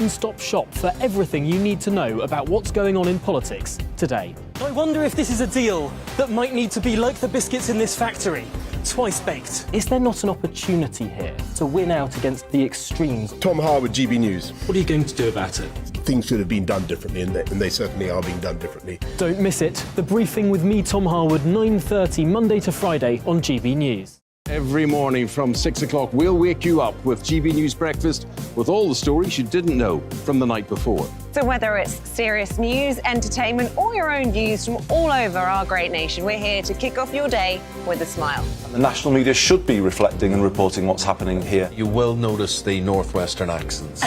one-stop shop for everything you need to know about what's going on in politics today. I wonder if this is a deal that might need to be like the biscuits in this factory, twice baked. Is there not an opportunity here to win out against the extremes? Tom Harwood, GB News. What are you going to do about it? Things should have been done differently, and they certainly are being done differently. Don't miss it. The Briefing with me, Tom Harwood, 9:30 Monday to Friday on GB News. Every morning from 6 o'clock, we'll wake you up with GB News Breakfast with all the stories you didn't know from the night before. So whether it's serious news, entertainment, or your own news from all over our great nation, we're here to kick off your day with a smile. The national media should be reflecting and reporting what's happening here. You will notice the northwestern accents.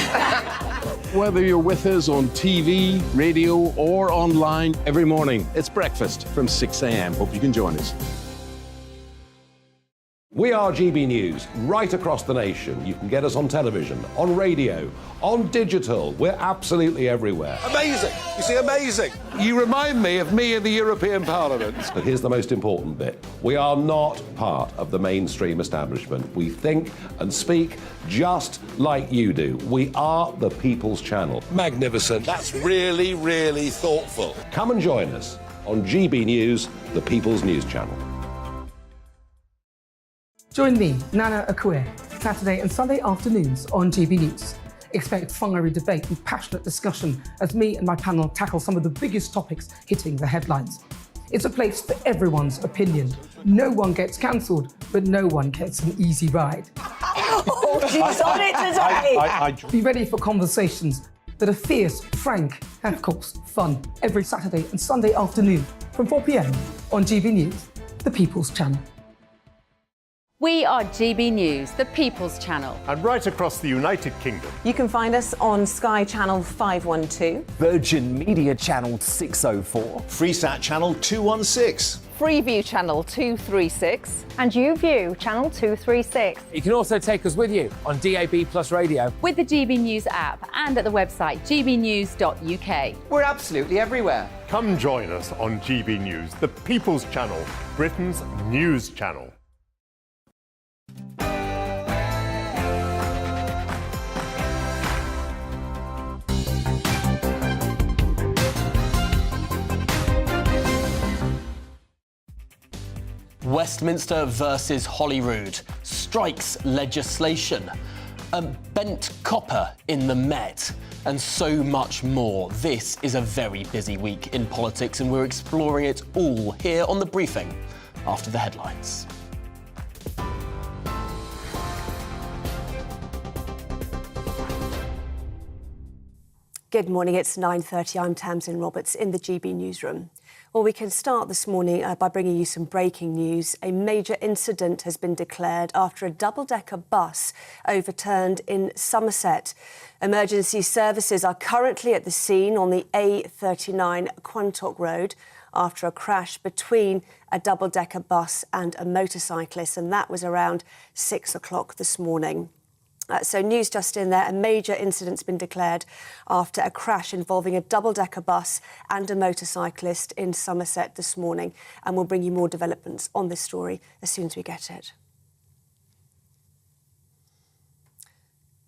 Whether you're with us on TV, radio, or online, every morning, it's breakfast from 6 a.m. Hope you can join us. We are GB News, right across the nation. You can get us on television, on radio, on digital. We're absolutely everywhere. Amazing! You see, amazing! You remind me of me in the European Parliament. But here's the most important bit. We are not part of the mainstream establishment. We think and speak just like you do. We are the People's Channel. Magnificent. That's really, really thoughtful. Come and join us on GB News, the People's News Channel. Join me, Nana Akue, Saturday and Sunday afternoons on GB News. Expect fiery debate and passionate discussion as me and my panel tackle some of the biggest topics hitting the headlines. It's a place for everyone's opinion. No one gets cancelled, but no one gets an easy ride. Oh, she's on it today! Be ready for conversations that are fierce, frank, and of course, fun. Every Saturday and Sunday afternoon from 4 p.m. on GB News, the People's Channel. We are GB News, the People's Channel. And right across the United Kingdom. You can find us on Sky Channel 512. Virgin Media Channel 604. Freesat Channel 216. Freeview Channel 236. And YouView Channel 236. You can also take us with you on DAB+ radio. With the GB News app and at the website gbnews.uk. We're absolutely everywhere. Come join us on GB News, the People's Channel, Britain's news channel. Westminster versus Holyrood, strikes legislation, bent copper in the Met, and so much more. This is a very busy week in politics, and we're exploring it all here on The Briefing after the headlines. Good morning, it's 9:30. I'm Tamsin Roberts in the GB newsroom. Well, we can start this morning by bringing you some breaking news. A major incident has been declared after a double-decker bus overturned in Somerset. Emergency services are currently at the scene on the A39 Quantock Road after a crash between a double-decker bus and a motorcyclist, and that was around 6 o'clock this morning. So news just in there, a major incident's been declared after a crash involving a double-decker bus and a motorcyclist in Somerset this morning. And we'll bring you more developments on this story as soon as we get it.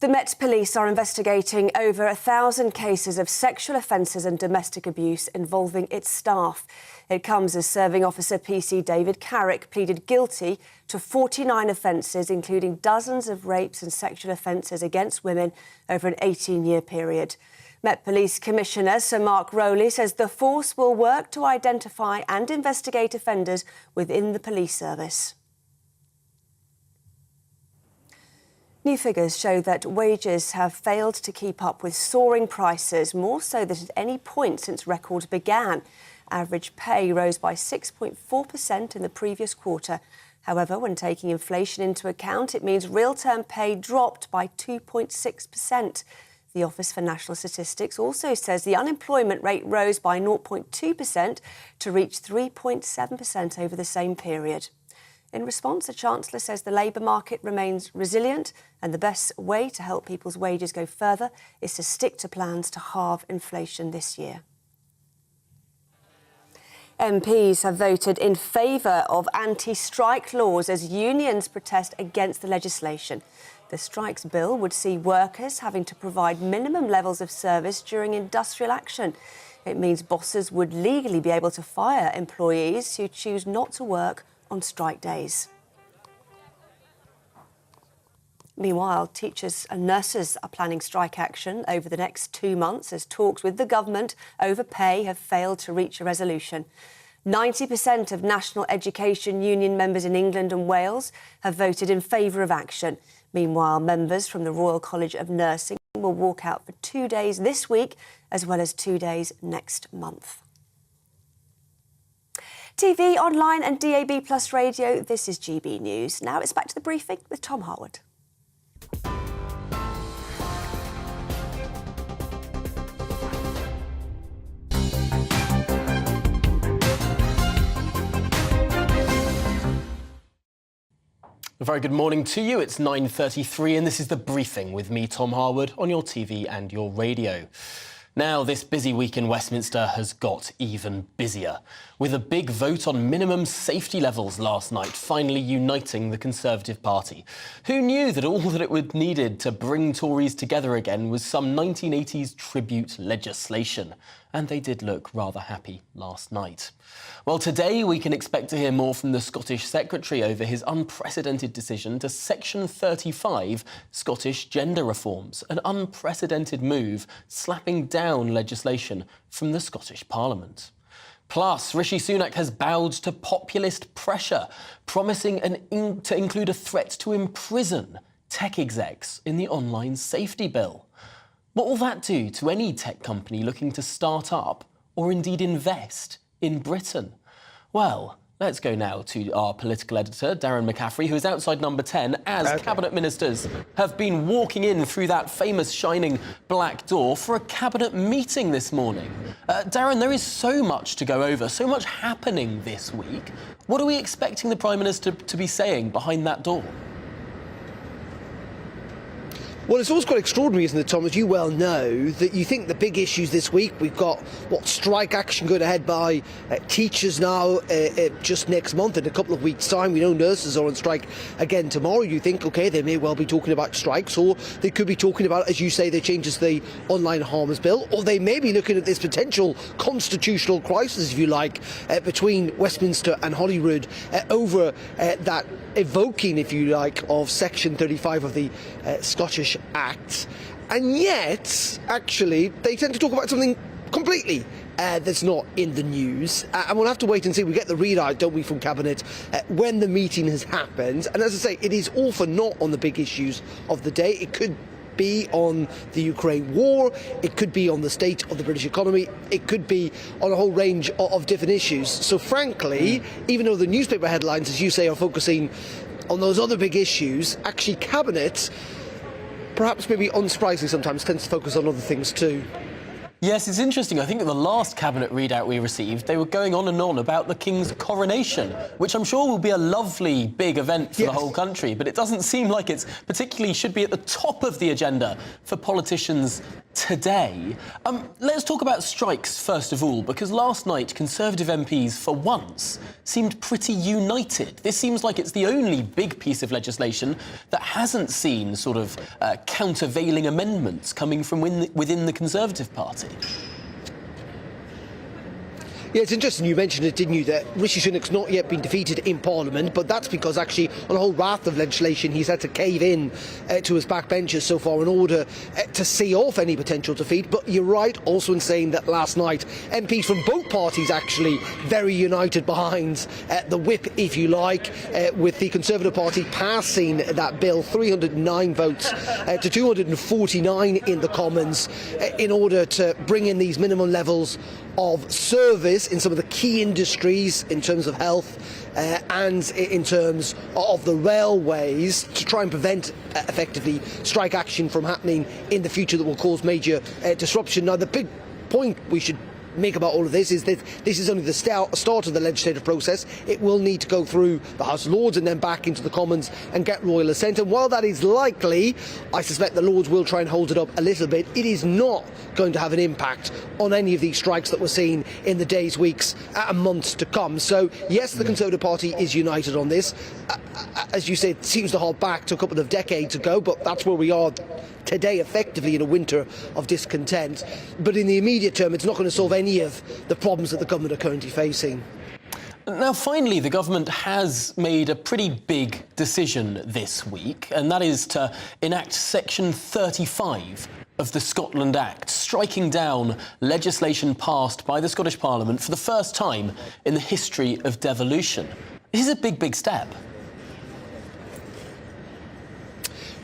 The Met Police are investigating over 1,000 cases of sexual offences and domestic abuse involving its staff. It comes as Serving Officer PC David Carrick pleaded guilty to 49 offences, including dozens of rapes and sexual offences against women over an 18-year period. Met Police Commissioner Sir Mark Rowley says the force will work to identify and investigate offenders within the police service. New figures show that wages have failed to keep up with soaring prices, more so than at any point since records began. Average pay rose by 6.4% in the previous quarter. However, when taking inflation into account, it means real-term pay dropped by 2.6%. The Office for National Statistics also says the unemployment rate rose by 0.2% to reach 3.7% over the same period. In response, the Chancellor says the labour market remains resilient and the best way to help people's wages go further is to stick to plans to halve inflation this year. MPs have voted in favour of anti-strike laws as unions protest against the legislation. The strikes bill would see workers having to provide minimum levels of service during industrial action. It means bosses would legally be able to fire employees who choose not to work on strike days. Meanwhile, teachers and nurses are planning strike action over the next 2 months as talks with the government over pay have failed to reach a resolution. 90% of National Education Union members in England and Wales have voted in favour of action. Meanwhile, members from the Royal College of Nursing will walk out for 2 days this week, as well as 2 days next month. TV, online and DAB Plus radio, this is GB News. Now it's back to the briefing with Tom Harwood. A very good morning to you. It's 9:33 and this is the briefing with me, Tom Harwood, on your TV and your radio. Now, this busy week in Westminster has got even busier, with a big vote on minimum safety levels last night finally uniting the Conservative Party. Who knew that all that it would needed to bring Tories together again was some 1980s tribute legislation? And they did look rather happy last night. Well, today we can expect to hear more from the Scottish Secretary over his unprecedented decision to Section 35 Scottish gender reforms, an unprecedented move slapping down legislation from the Scottish Parliament. Plus, Rishi Sunak has bowed to populist pressure, promising to include a threat to imprison tech execs in the online safety bill. What will that do to any tech company looking to start up or indeed invest in Britain? Well, let's go now to our political editor, Darren McCaffrey, who is outside number 10 as cabinet ministers have been walking in through that famous shining black door for a cabinet meeting this morning. Darren, there is so much to go over, so much happening this week. What are we expecting the Prime Minister to be saying behind that door? Well, it's always quite extraordinary, isn't it, Tom, as you well know, that you think the big issues this week, we've got, strike action going ahead by teachers now just next month. In a couple of weeks' time, we know nurses are on strike again tomorrow. You think, OK, they may well be talking about strikes, or they could be talking about, as you say, the changes to the online harms bill, or they may be looking at this potential constitutional crisis, if you like, between Westminster and Holyrood over that evoking, if you like, of Section 35 of the Scottish Act. And yet, actually, they tend to talk about something completely that's not in the news. And we'll have to wait and see. We get the readout, don't we, from Cabinet when the meeting has happened. And as I say, it is all for naught on the big issues of the day. It could be on the Ukraine war, it could be on the state of the British economy, it could be on a whole range of different issues. So frankly, even though the newspaper headlines, as you say, are focusing on those other big issues, actually Cabinet, perhaps maybe unsurprisingly sometimes, tends to focus on other things too. Yes, it's interesting. I think at the last cabinet readout we received, they were going on and on about the King's coronation, which I'm sure will be a lovely big event for the whole country, but it doesn't seem like it's particularly should be at the top of the agenda for politicians today. Let's talk about strikes first of all, because last night Conservative MPs, for once, seemed pretty united. This seems like it's the only big piece of legislation that hasn't seen sort of countervailing amendments coming from within the Conservative Party. Yeah, it's interesting you mentioned it, didn't you, that Rishi Sunak's not yet been defeated in Parliament, but that's because actually on a whole raft of legislation he's had to cave in to his backbenchers so far in order to see off any potential defeat. But you're right also in saying that last night MPs from both parties actually very united behind the whip, if you like, with the Conservative Party passing that bill, 309 votes to 249 in the Commons, in order to bring in these minimum levels of service in some of the key industries in terms of health and in terms of the railways, to try and prevent effectively strike action from happening in the future that will cause major disruption. Now, the big point we should make about all of this is that this is only the start of the legislative process. It will need to go through the House of Lords and then back into the Commons and get royal assent. And while that is likely, I suspect the Lords will try and hold it up a little bit. It is not going to have an impact on any of these strikes that we're seeing in the days, weeks and months to come. So yes, the Conservative Party is united on this. As you said, it seems to hark back to a couple of decades ago, but that's where we are today, effectively in a winter of discontent. But in the immediate term, it's not going to solve any of the problems that the government are currently facing. Now, finally, the government has made a pretty big decision this week, and that is to enact Section 35 of the Scotland Act, striking down legislation passed by the Scottish Parliament for the first time in the history of devolution. This is a big, big step.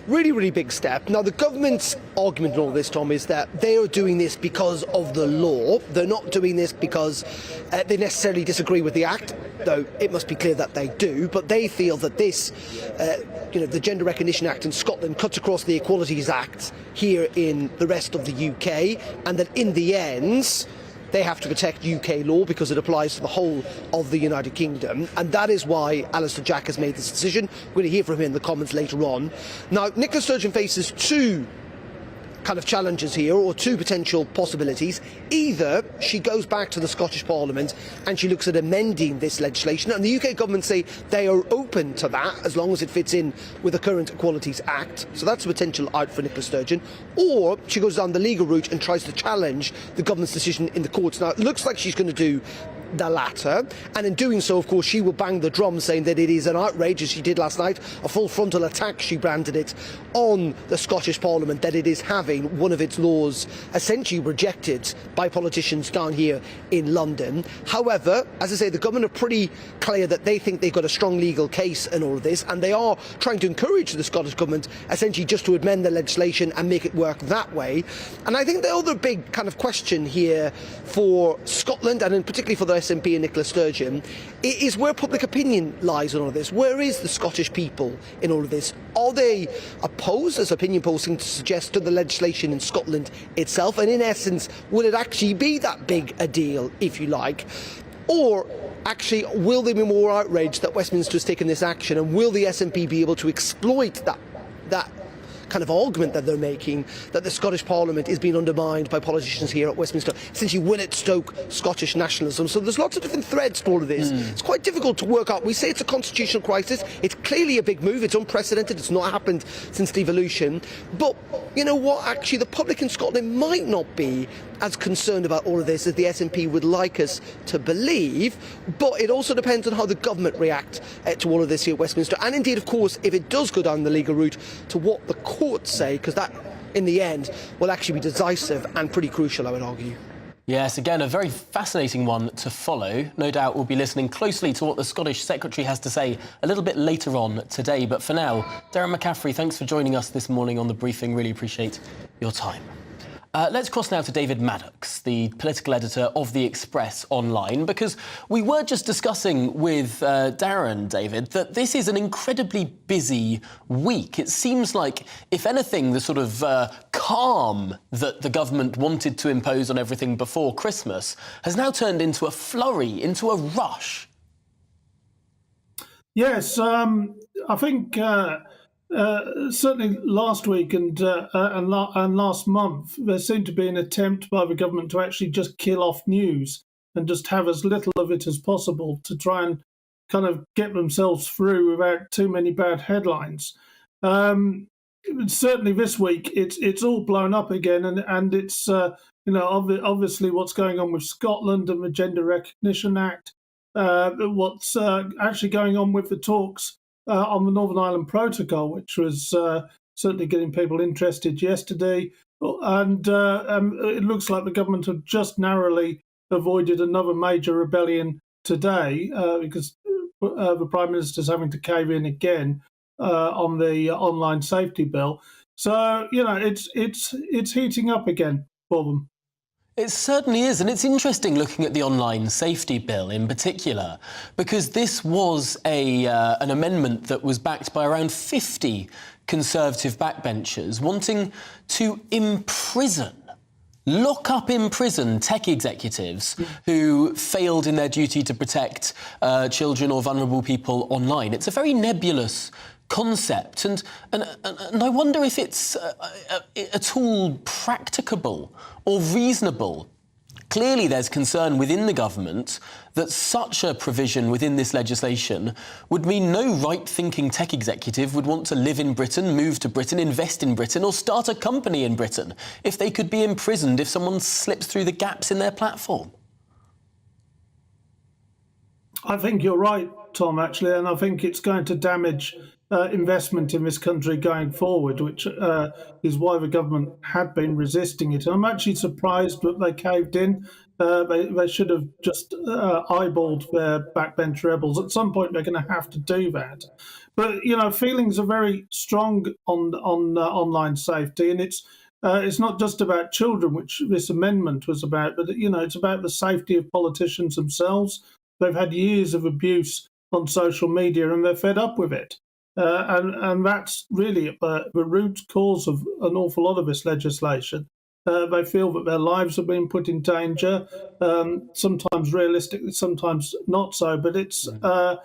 Really, really big step. Now, the government's argument in all this, Tom, is that they are doing this because of the law. They're not doing this because they necessarily disagree with the Act, though it must be clear that they do. But they feel that this, the Gender Recognition Act in Scotland cuts across the Equalities Act here in the rest of the UK, and that in the end, they have to protect UK law because it applies to the whole of the United Kingdom. And that is why Alistair Jack has made this decision. We're going to hear from him in the Commons later on. Now, Nicola Sturgeon faces two kind of challenges here, or two potential possibilities. Either she goes back to the Scottish Parliament and she looks at amending this legislation, and the UK government say they are open to that as long as it fits in with the current Equalities Act. So that's a potential out for Nicola Sturgeon. Or she goes down the legal route and tries to challenge the government's decision in the courts. Now, it looks like she's going to do the latter, and in doing so, of course, she will bang the drum saying that it is an outrage, as she did last night, a full frontal attack, she branded it, on the Scottish Parliament, that it is having one of its laws essentially rejected by politicians down here in London. However, as I say, the government are pretty clear that they think they've got a strong legal case in all of this, and they are trying to encourage the Scottish government essentially just to amend the legislation and make it work that way. And I think the other big kind of question here for Scotland, and in particularly for the SNP and Nicola Sturgeon, is where public opinion lies in all of this. Where is the Scottish people in all of this? Are they opposed, as opinion polls seem to suggest, to the legislation in Scotland itself? And in essence, will it actually be that big a deal, if you like? Or actually, will they be more outraged that Westminster has taken this action, and will the SNP be able to exploit that kind of argument that they're making, that the Scottish Parliament is being undermined by politicians here at Westminster? Essentially, will it stoke Scottish nationalism? So there's lots of different threads to all of this. It's quite difficult to work out. We say it's a constitutional crisis. It's clearly a big move. It's unprecedented. It's not happened since devolution. But you know what? Actually, the public in Scotland might not be as concerned about all of this as the SNP would like us to believe. But it also depends on how the government react to all of this here at Westminster. And indeed, of course, if it does go down the legal route, to what the courts say, because that, in the end, will actually be decisive and pretty crucial, I would argue. Yes, again, a very fascinating one to follow. No doubt we'll be listening closely to what the Scottish Secretary has to say a little bit later on today. But for now, Darren McCaffrey, thanks for joining us this morning on The Briefing. Really appreciate your time. Let's cross now to David Maddox, the political editor of The Express Online, because we were just discussing with Darren, David, that this is an incredibly busy week. It seems like, if anything, the sort of calm that the government wanted to impose on everything before Christmas has now turned into a flurry, into a rush. Yes, I think certainly last week and last month, there seemed to be an attempt by the government to actually just kill off news and just have as little of it as possible to try and kind of get themselves through without too many bad headlines. Certainly this week, it's all blown up again, and it's obviously what's going on with Scotland and the Gender Recognition Act, what's actually going on with the talks on the Northern Ireland Protocol, which was certainly getting people interested yesterday. And it looks like the government have just narrowly avoided another major rebellion today because the Prime Minister's having to cave in again on the online safety bill. So, it's heating up again for them. It certainly is, and it's interesting looking at the online safety bill in particular, because this was an amendment that was backed by around 50 Conservative backbenchers wanting to imprison Lock up in prison tech executives who failed in their duty to protect children or vulnerable people online. It's a very nebulous concept, and I wonder if it's at all practicable or reasonable. Clearly, there's concern within the government that such a provision within this legislation would mean no right-thinking tech executive would want to live in Britain, move to Britain, invest in Britain, or start a company in Britain if they could be imprisoned if someone slips through the gaps in their platform. I think you're right, Tom, actually, and I think it's going to damage investment in this country going forward, which is why the government had been resisting it. And I'm actually surprised that they caved in. They should have just eyeballed their backbench rebels. At some point, they're going to have to do that. But, you know, feelings are very strong on online safety, and it's not just about children, which this amendment was about, but, you know, it's about the safety of politicians themselves. They've had years of abuse on social media, and they're fed up with it. And that's really the root cause of an awful lot of this legislation. They feel that their lives are being put in danger, sometimes realistically, sometimes not so. But it's, the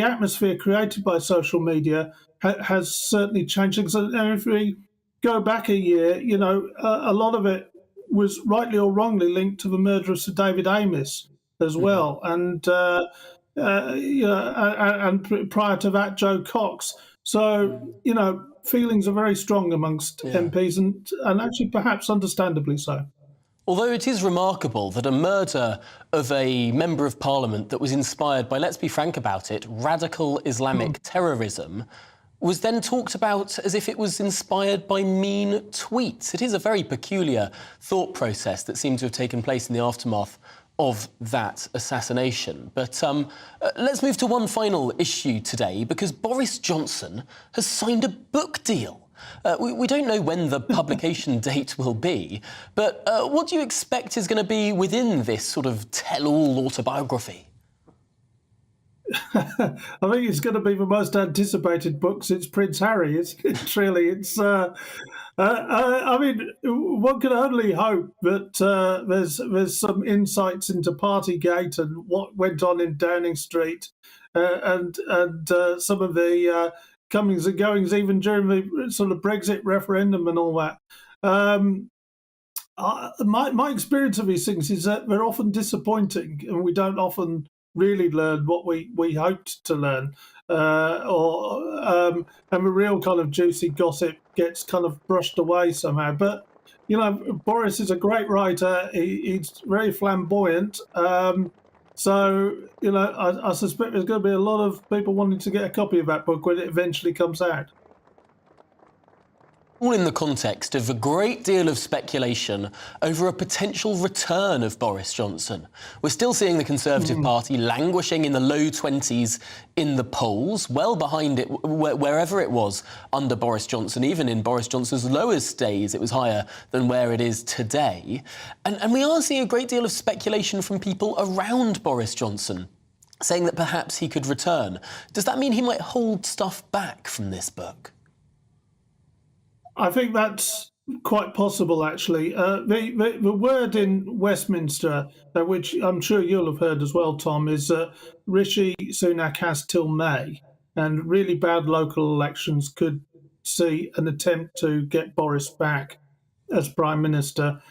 atmosphere created by social media has certainly changed things. And if we go back a year, you know, a lot of it was rightly or wrongly linked to the murder of Sir David Amess as well. And and prior to that, Joe Cox. So, you know, feelings are very strong amongst MPs, and actually perhaps understandably so. Although it is remarkable that a murder of a member of parliament that was inspired by, let's be frank about it, radical Islamic terrorism was then talked about as if it was inspired by mean tweets. It is a very peculiar thought process that seemed to have taken place in the aftermath of that assassination. But let's move to one final issue today, because Boris Johnson has signed a book deal. We don't know when the publication date will be, but what do you expect is going to be within this sort of tell-all autobiography? I think it's going to be the most anticipated book since Prince Harry. It's really, it's. I mean, one can only hope that there's some insights into Partygate and what went on in Downing Street, and some of the comings and goings even during the sort of Brexit referendum and all that. My experience of these things is that they're often disappointing, and we don't often really learn what we hoped to learn, and the real kind of juicy gossip gets kind of brushed away somehow. But, you know, Boris is a great writer. He's very flamboyant. So, you know, I suspect there's going to be a lot of people wanting to get a copy of that book when it eventually comes out. All in the context of a great deal of speculation over a potential return of Boris Johnson. We're still seeing the Conservative Party languishing in the low 20s in the polls, well behind it wherever it was under Boris Johnson. Even in Boris Johnson's lowest days, it was higher than where it is today. And we are seeing a great deal of speculation from people around Boris Johnson, saying that perhaps he could return. Does that mean he might hold stuff back from this book? I think that's quite possible, actually. The word in Westminster, which I'm sure you'll have heard as well, Tom, is that Rishi Sunak has till May, and really bad local elections could see an attempt to get Boris back as Prime Minister.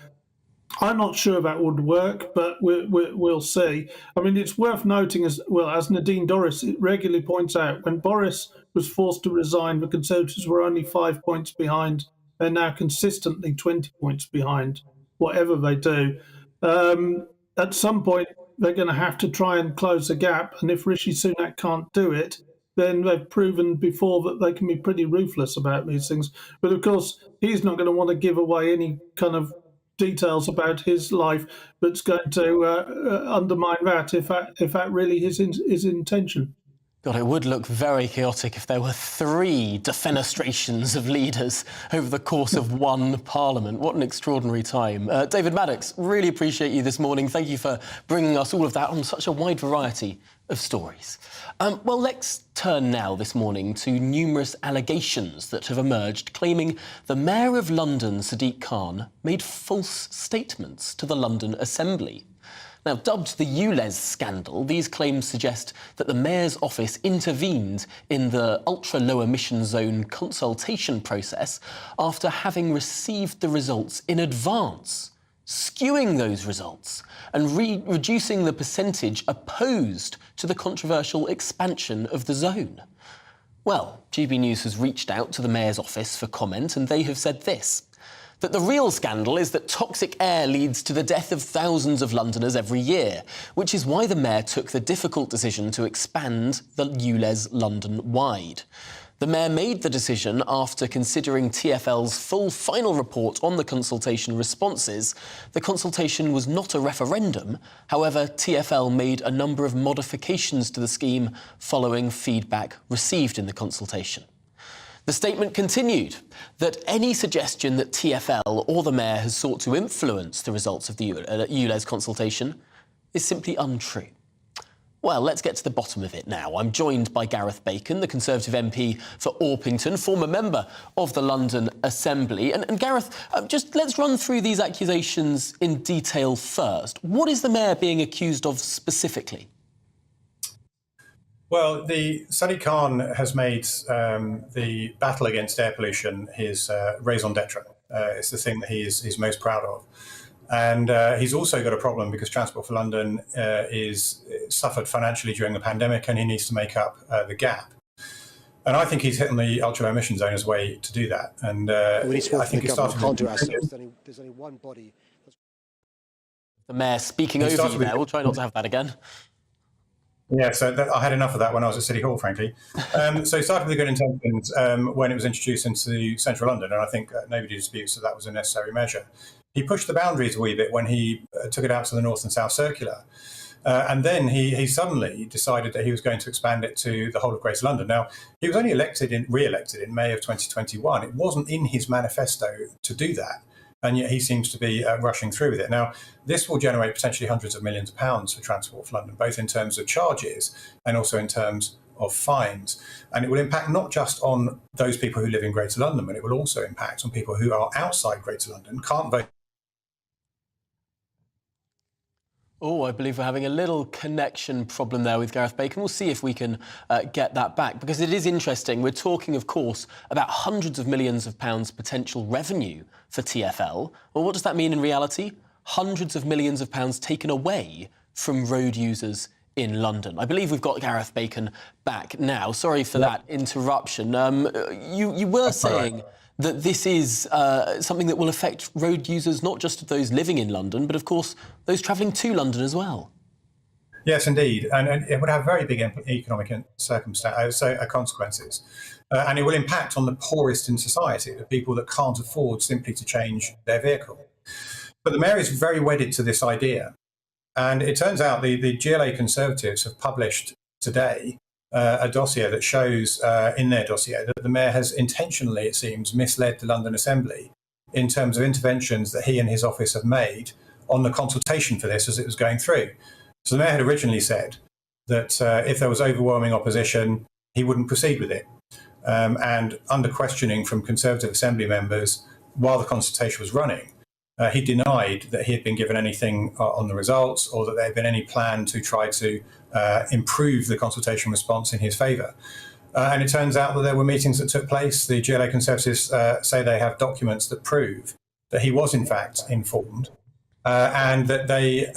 I'm not sure that would work, but we'll see. I mean, it's worth noting, as well, as Nadine Dorries regularly points out, when Boris was forced to resign, the Conservatives were only 5 points behind. They're now consistently 20 points behind, whatever they do. At some point, they're going to have to try and close the gap. And if Rishi Sunak can't do it, then they've proven before that they can be pretty ruthless about these things. But of course, he's not going to want to give away any kind of details about his life that's going to undermine that, if that really is his intention. God, it would look very chaotic if there were 3 defenestrations of leaders over the course of one parliament. What an extraordinary time. David Maddox, really appreciate you this morning. Thank you for bringing us all of that on such a wide variety of stories. Well, let's turn now this morning to numerous allegations that have emerged claiming the Mayor of London, Sadiq Khan, made false statements to the London Assembly. Now, dubbed the ULEZ scandal, these claims suggest that the Mayor's office intervened in the ultra-low emission zone consultation process after having received the results in advance, skewing those results and reducing the percentage opposed to the controversial expansion of the zone. Well, GB News has reached out to the Mayor's office for comment, and they have said this: that the real scandal is that toxic air leads to the death of thousands of Londoners every year, which is why the Mayor took the difficult decision to expand the ULEZ London-wide. The Mayor made the decision after considering TfL's full final report on the consultation responses. The consultation was not a referendum. However, TfL made a number of modifications to the scheme following feedback received in the consultation. The statement continued that any suggestion that TfL or the Mayor has sought to influence the results of the ULEZ consultation is simply untrue. Well, let's get to the bottom of it now. I'm joined by Gareth Bacon, the Conservative MP for Orpington, former member of the London Assembly. And Gareth, just let's run through these accusations in detail first. What is the Mayor being accused of specifically? Well, Sadiq Khan has made the battle against air pollution his raison d'etre. It's the thing that he's most proud of. And he's also got a problem because Transport for London suffered financially during the pandemic, and he needs to make up the gap. And I think he's hitting the ultra-low emission zone as a way to do that. And I think it started with there's only one body. The Mayor speaking over you there. We'll try not to have that again. Yeah, so I had enough of that when I was at City Hall, frankly. So it started with the good intentions when it was introduced into central London, and I think nobody disputes that that was a necessary measure. He pushed the boundaries a wee bit when he took it out to the North and South Circular. And then he suddenly decided that he was going to expand it to the whole of Greater London. Now, he was only re-elected in May of 2021. It wasn't in his manifesto to do that. And yet he seems to be rushing through with it. Now, this will generate potentially hundreds of millions of pounds for Transport for London, both in terms of charges and also in terms of fines. And it will impact not just on those people who live in Greater London, but it will also impact on people who are outside Greater London, can't vote. Oh, I believe we're having a little connection problem there with Gareth Bacon. We'll see if we can get that back, because it is interesting. We're talking, of course, about hundreds of millions of pounds potential revenue for TfL. Well, what does that mean in reality? Hundreds of millions of pounds taken away from road users in London. I believe we've got Gareth Bacon back now. Sorry for that interruption. You were saying that this is something that will affect road users, not just those living in London, but of course those travelling to London as well. Yes, indeed, and it would have very big economic consequences, and it will impact on the poorest in society, the people that can't afford simply to change their vehicle. But the Mayor is very wedded to this idea, and it turns out the GLA Conservatives have published today a dossier that shows in their dossier that the Mayor has intentionally, it seems, misled the London Assembly in terms of interventions that he and his office have made on the consultation for this as it was going through. So the Mayor had originally said that if there was overwhelming opposition, he wouldn't proceed with it. And under questioning from Conservative Assembly members while the consultation was running, he denied that he had been given anything on the results or that there had been any plan to try to improve the consultation response in his favour. And it turns out that there were meetings that took place. The GLA Conservatives say they have documents that prove that he was in fact informed and that they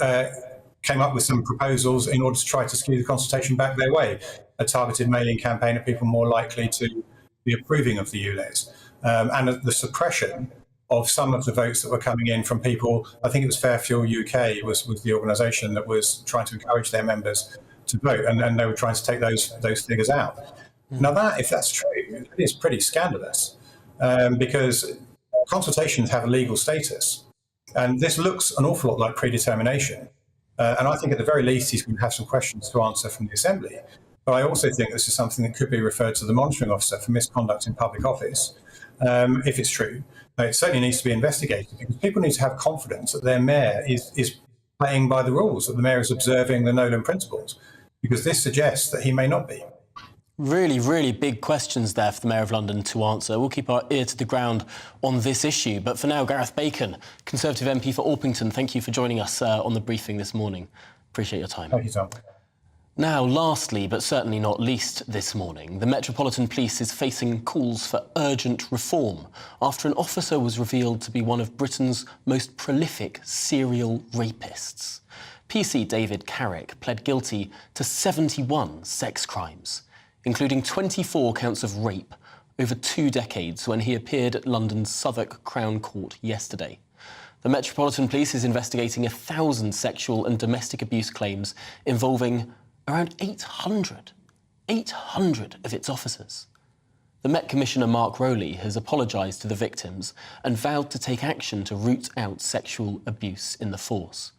came up with some proposals in order to try to skew the consultation back their way, a targeted mailing campaign of people more likely to be approving of the ULEZ, and the suppression of some of the votes that were coming in from people. I think it was Fair Fuel UK was the organisation that was trying to encourage their members to vote, and they were trying to take those figures out. Now, that, if that's true, it is pretty scandalous, because consultations have a legal status, and this looks an awful lot like predetermination. And I think at the very least he's going to have some questions to answer from the Assembly. But I also think this is something that could be referred to the monitoring officer for misconduct in public office, if it's true. It certainly needs to be investigated, because people need to have confidence that their mayor is playing by the rules, that the mayor is observing the Nolan principles, because this suggests that he may not be. Really, really big questions there for the Mayor of London to answer. We'll keep our ear to the ground on this issue. But for now, Gareth Bacon, Conservative MP for Orpington, thank you for joining us on the briefing this morning. Appreciate your time. Thank you, Tom. Now, lastly, but certainly not least this morning, the Metropolitan Police is facing calls for urgent reform after an officer was revealed to be one of Britain's most prolific serial rapists. PC David Carrick pled guilty to 71 sex crimes, including 24 counts of rape over 2 decades when he appeared at London's Southwark Crown Court yesterday. The Metropolitan Police is investigating 1,000 sexual and domestic abuse claims involving around 800 of its officers. The Met Commissioner Mark Rowley has apologised to the victims and vowed to take action to root out sexual abuse in the force.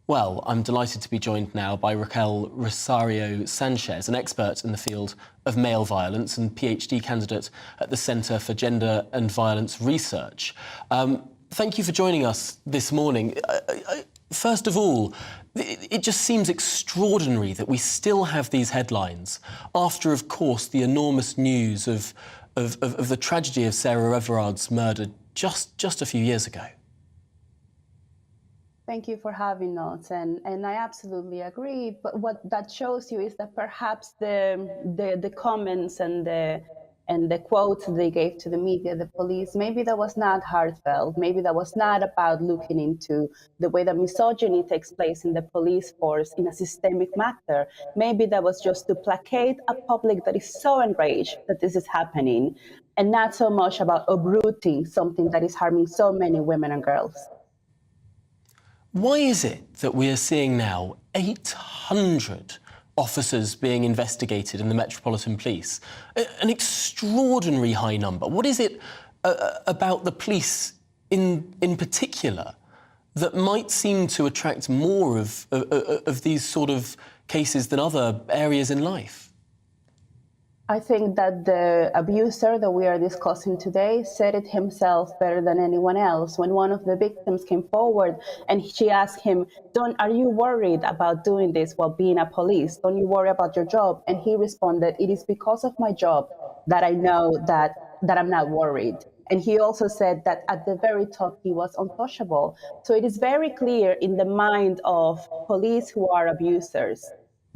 Well, I'm delighted to be joined now by Raquel Rosario Sanchez, an expert in the field of male violence and PhD candidate at the Centre for Gender and Violence Research. Thank you for joining us this morning. First of all, it just seems extraordinary that we still have these headlines after, of course, the enormous news of the tragedy of Sarah Everard's murder just a few years ago. Thank you for having us, and I absolutely agree. But what that shows you is that perhaps the comments and the quotes they gave to the media, the police, maybe that was not heartfelt. Maybe that was not about looking into the way that misogyny takes place in the police force in a systemic matter. Maybe that was just to placate a public that is so enraged that this is happening, and not so much about uprooting something that is harming so many women and girls. Why is it that we are seeing now 800 officers being investigated in the Metropolitan Police? An extraordinary high number. What is it about the police in particular that might seem to attract more of these sort of cases than other areas in life? I think that the abuser that we are discussing today said it himself better than anyone else. When one of the victims came forward and she asked him, are you worried about doing this while being a police? Don't you worry about your job? And he responded, it is because of my job that I know that I'm not worried. And he also said that at the very top, he was untouchable. So it is very clear in the mind of police who are abusers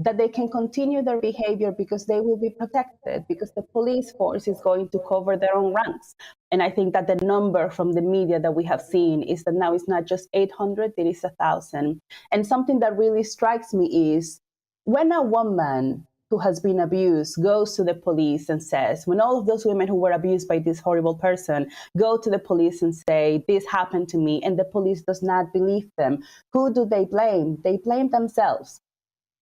that they can continue their behavior because they will be protected, because the police force is going to cover their own ranks. And I think that the number from the media that we have seen is that now it's not just 800, it is 1,000. And something that really strikes me is when a woman who has been abused goes to the police and says, when all of those women who were abused by this horrible person go to the police and say, this happened to me, and the police does not believe them, who do they blame? They blame themselves.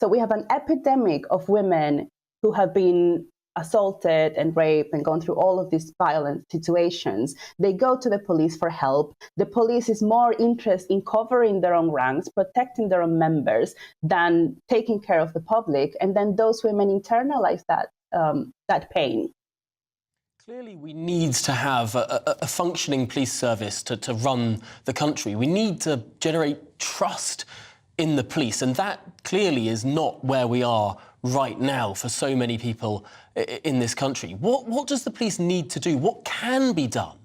So we have an epidemic of women who have been assaulted and raped and gone through all of these violent situations. They go to the police for help. The police is more interested in covering their own ranks, protecting their own members, than taking care of the public. And then those women internalize that pain. Clearly, we need to have a functioning police service to run the country. We need to generate trust in the police, and that clearly is not where we are right now for so many people in this country. What does the police need to do? What can be done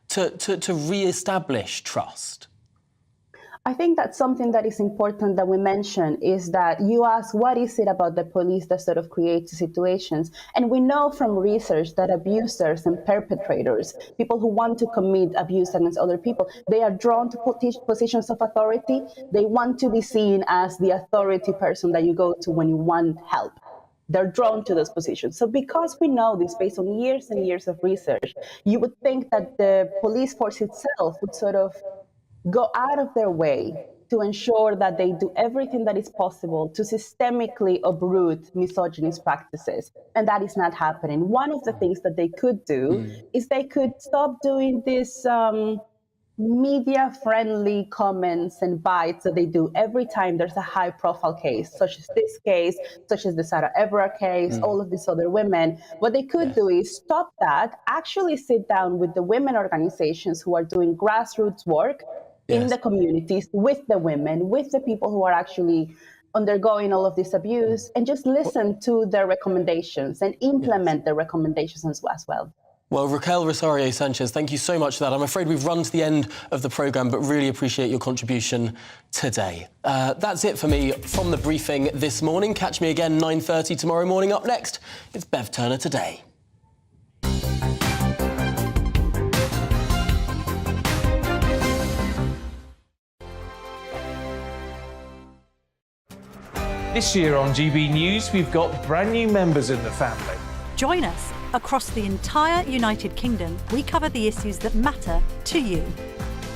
to re-establish trust? I think that's something that is important that we mention, is that you ask, what is it about the police that sort of creates situations? And we know from research that abusers and perpetrators, people who want to commit abuse against other people, they are drawn to positions of authority. They want to be seen as the authority person that you go to when you want help. They're drawn to those positions. So because we know this based on years and years of research, you would think that the police force itself would sort of go out of their way to ensure that they do everything that is possible to systemically uproot misogynist practices. And that is not happening. One of the things that they could do is they could stop doing this media-friendly comments and bites that they do every time there's a high-profile case, such as this case, such as the Sarah Everard case, all of these other women. What they could do is stop that, actually sit down with the women organizations who are doing grassroots work in the communities, with the women, with the people who are actually undergoing all of this abuse, and just listen to their recommendations and implement their recommendations as well. Well, Raquel Rosario Sanchez, thank you so much for that. I'm afraid we've run to the end of the programme, but really appreciate your contribution today. That's it for me from the briefing this morning. Catch me again 9:30 tomorrow morning. Up next, it's Bev Turner Today. This year on GB News, we've got brand new members in the family. Join us. Across the entire United Kingdom, we cover the issues that matter to you.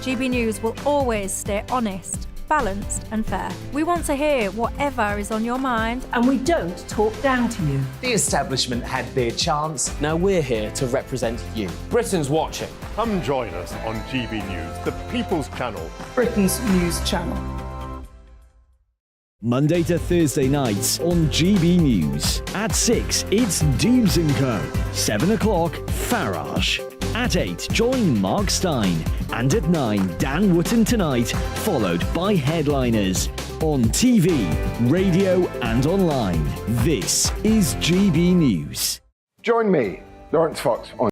GB News will always stay honest, balanced and fair. We want to hear whatever is on your mind. And we don't talk down to you. The establishment had their chance. Now we're here to represent you. Britain's watching. Come join us on GB News, the People's Channel. Britain's news channel. Monday to Thursday nights on GB News. At 6, it's Dubes & Co. 7 o'clock, Farage. At 8, join Mark Stein. And at 9, Dan Wootton Tonight, followed by Headliners. On TV, radio and online. This is GB News. Join me, Lawrence Fox, on